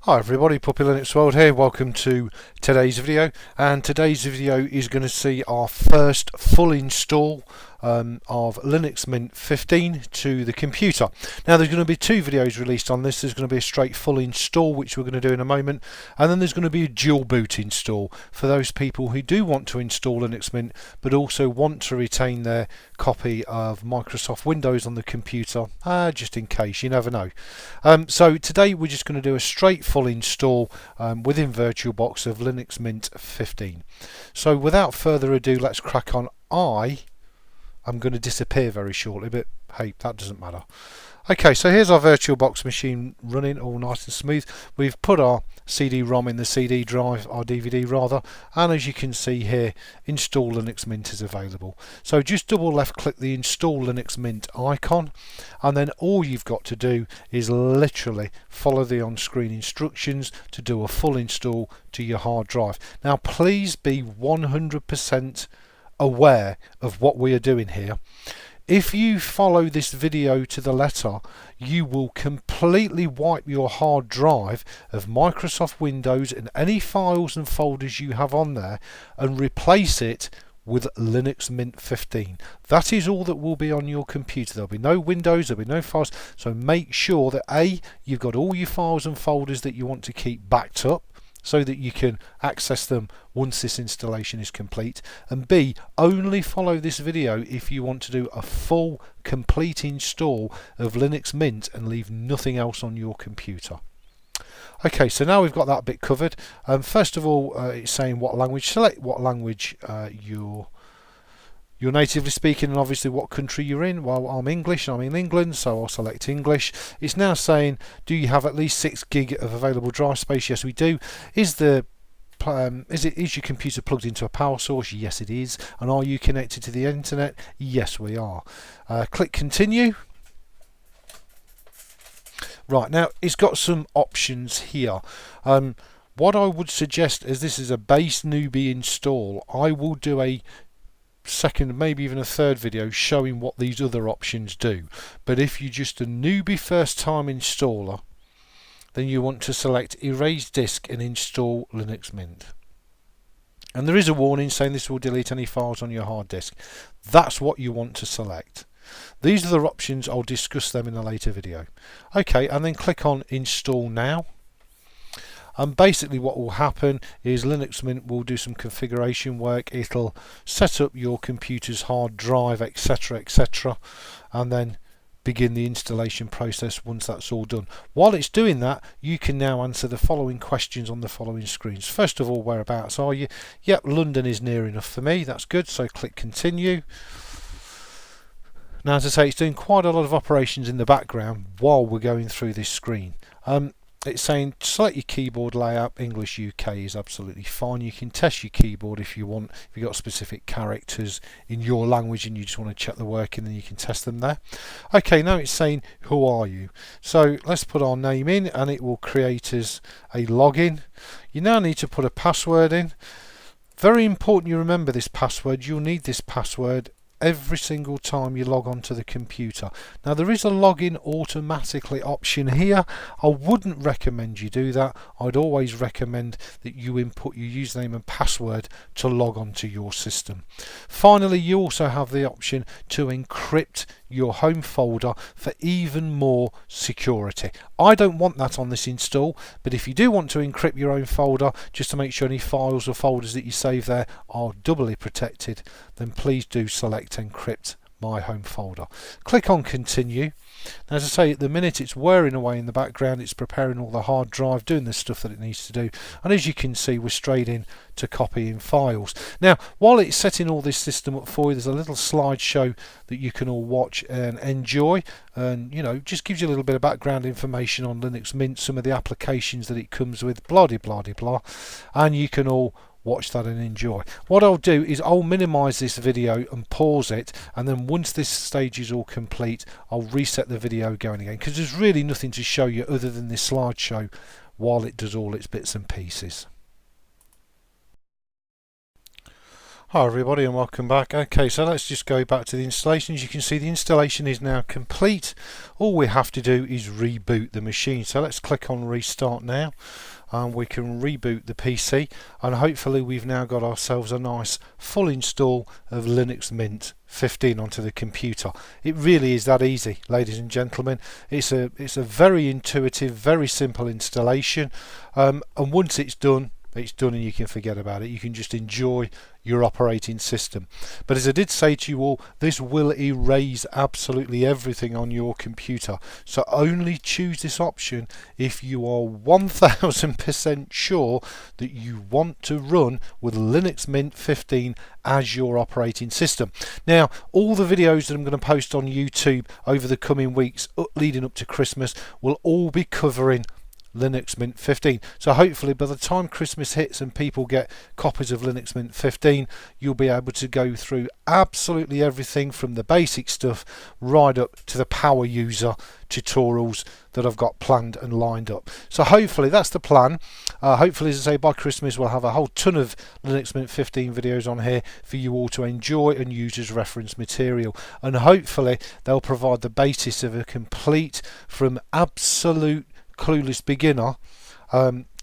Hi everybody, Puppy Linux World here. Welcome to today's video, and today's video is going to see our first full install of Linux Mint 15 to the computer. Now there's going to be two videos released on this. There's going to be a straight full install, which we're going to do in a moment, and then there's going to be a dual boot install for those people who do want to install Linux Mint but also want to retain their copy of Microsoft Windows on the computer, just in case, you never know. So today we're just going to do a straight full install within VirtualBox of Linux Mint 15. So without further ado, let's crack on. I'm going to disappear very shortly, but hey, that doesn't matter. Okay, so here's our VirtualBox machine running all nice and smooth. We've put our CD-ROM in the CD drive, our DVD rather, and as you can see here, Install Linux Mint is available. So just double left click the Install Linux Mint icon, and then all you've got to do is literally follow the on-screen instructions to do a full install to your hard drive. Now please be 100% aware of what we are doing here. If you follow this video to the letter, you will completely wipe your hard drive of Microsoft Windows and any files and folders you have on there and replace it with Linux Mint 15. That is all that will be on your computer. There'll be no Windows, there'll be no files, so make sure that A, you've got all your files and folders that you want to keep backed up, so that you can access them once this installation is complete, and B, only follow this video if you want to do a full complete install of Linux Mint and leave nothing else on your computer. Okay, so now we've got that bit covered. First of all, it's saying what language. Select what language you're natively speaking, and obviously what country you're in. Well, I'm English, I'm in England, so I'll select English. It's now saying, do you have at least 6 gig of available drive space? Yes, we do. Is your computer plugged into a power source? Yes, it is. And are you connected to the internet? Yes, we are. Click continue. Right, now it's got some options here. What I would suggest, as this is a base newbie install, I will do a second, maybe even a third video showing what these other options do. But if you're just a newbie first time installer, then you want to select erase disk and install Linux Mint. And there is a warning saying this will delete any files on your hard disk. That's what you want to select. These are the options. I'll discuss them in a later video. Okay, and then click on install now. And basically what will happen is Linux Mint will do some configuration work. It'll set up your computer's hard drive, etc, etc, and then begin the installation process once that's all done. While it's doing that, you can now answer the following questions on the following screens. First of all, whereabouts are you? Yep, London is near enough for me. That's good, so click continue. Now, as I say, it's doing quite a lot of operations in the background while we're going through this screen. It's saying select your keyboard layout. English UK is absolutely fine. You can test your keyboard if you want. If you've got specific characters in your language and you just want to check the working, then you can test them there. Okay, now it's saying who are you? So let's put our name in and it will create us a login. You now need to put a password in. Very important you remember this password. You'll need this password every single time you log on to the computer. Now there is a login automatically option here. I wouldn't recommend you do that. I'd always recommend that you input your username and password to log on to your system. Finally, you also have the option to encrypt your home folder for even more security. I don't want that on this install, but if you do want to encrypt your own folder just to make sure any files or folders that you save there are doubly protected, then please do select encrypt my home folder. Click on continue. Now, as I say, at the minute it's whirring away in the background, it's preparing all the hard drive, doing the stuff that it needs to do, and as you can see, we're straight in to copying files. Now, while it's setting all this system up for you, there's a little slideshow that you can all watch and enjoy, and just gives you a little bit of background information on Linux Mint, some of the applications that it comes with, blah de blah de blah, and you can all watch that and enjoy. What I'll do is I'll minimize this video and pause it, and then once this stage is all complete, I'll reset the video going again, because there's really nothing to show you other than this slideshow while it does all its bits and pieces. Hi everybody and welcome back. Okay, so let's just go back to the installation. As you can see, the installation is now complete. All we have to do is reboot the machine. So let's click on restart now, and we can reboot the PC, and hopefully we've now got ourselves a nice full install of Linux Mint 15 onto the computer. It really is that easy, ladies and gentlemen. It's a very intuitive, very simple installation, and once it's done and you can forget about it. You can just enjoy your operating system. But as I did say to you all, this will erase absolutely everything on your computer. So only choose this option if you are 1000% sure that you want to run with Linux Mint 15 as your operating system. Now, all the videos that I'm going to post on YouTube over the coming weeks leading up to Christmas will all be covering Linux Mint 15. So hopefully by the time Christmas hits and people get copies of Linux Mint 15, you'll be able to go through absolutely everything from the basic stuff right up to the power user tutorials that I've got planned and lined up. So hopefully that's the plan. Hopefully, as I say, by Christmas we'll have a whole ton of Linux Mint 15 videos on here for you all to enjoy and use as reference material, and hopefully they'll provide the basis of a complete, from absolute clueless beginner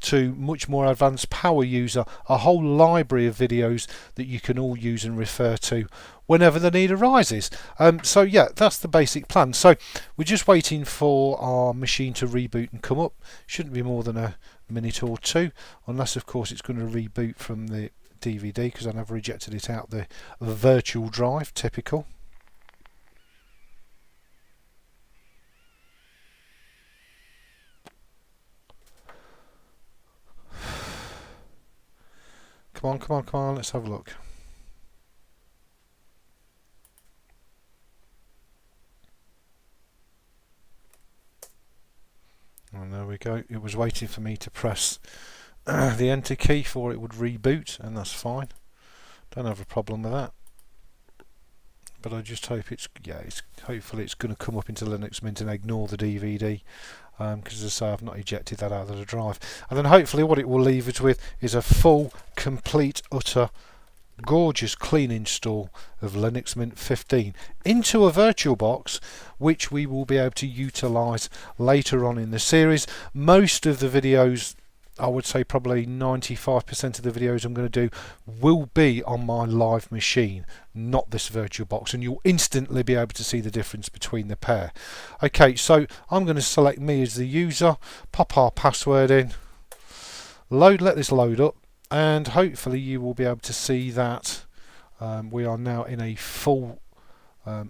to much more advanced power user, a whole library of videos that you can all use and refer to whenever the need arises. So yeah, that's the basic plan. So we're just waiting for our machine to reboot and come up. Shouldn't be more than a minute or two, unless of course it's going to reboot from the DVD, because I never rejected it out the virtual drive. Typical. Come on, let's have a look. And there we go. It was waiting for me to press the enter key for it would reboot, and that's fine. Don't have a problem with that. But I just hope hopefully it's going to come up into Linux Mint and ignore the DVD, because as I say, I've not ejected that out of the drive. And then hopefully what it will leave us with is a full, complete, utter, gorgeous, clean install of Linux Mint 15 into a VirtualBox, which we will be able to utilise later on in the series. Most of the videos, I would say probably 95% of the videos I'm going to do will be on my live machine, not this VirtualBox, and you'll instantly be able to see the difference between the pair. Okay, so I'm going to select me as the user, pop our password in, let this load up, and hopefully you will be able to see that we are now in a full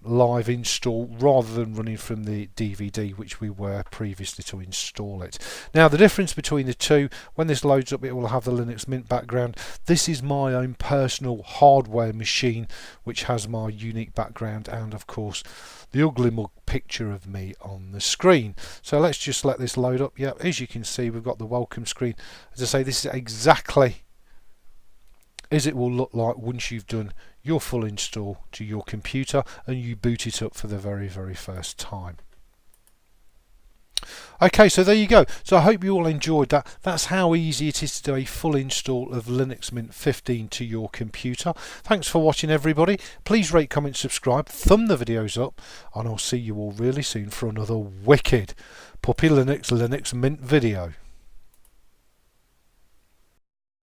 live install rather than running from the DVD, which we were previously to install it. Now the difference between the two, when this loads up it will have the Linux Mint background. This is my own personal hardware machine which has my unique background and of course the ugly mug picture of me on the screen. So let's just let this load up. Yeah, as you can see we've got the welcome screen. As I say, this is exactly as it will look like once you've done your full install to your computer and you boot it up for the very first time. Okay, so there you go. So I hope you all enjoyed that. That's how easy it is to do a full install of Linux Mint 15 to your computer. Thanks for watching everybody. Please rate, comment, subscribe, thumb the videos up, and I'll see you all really soon for another wicked Puppy Linux Mint video.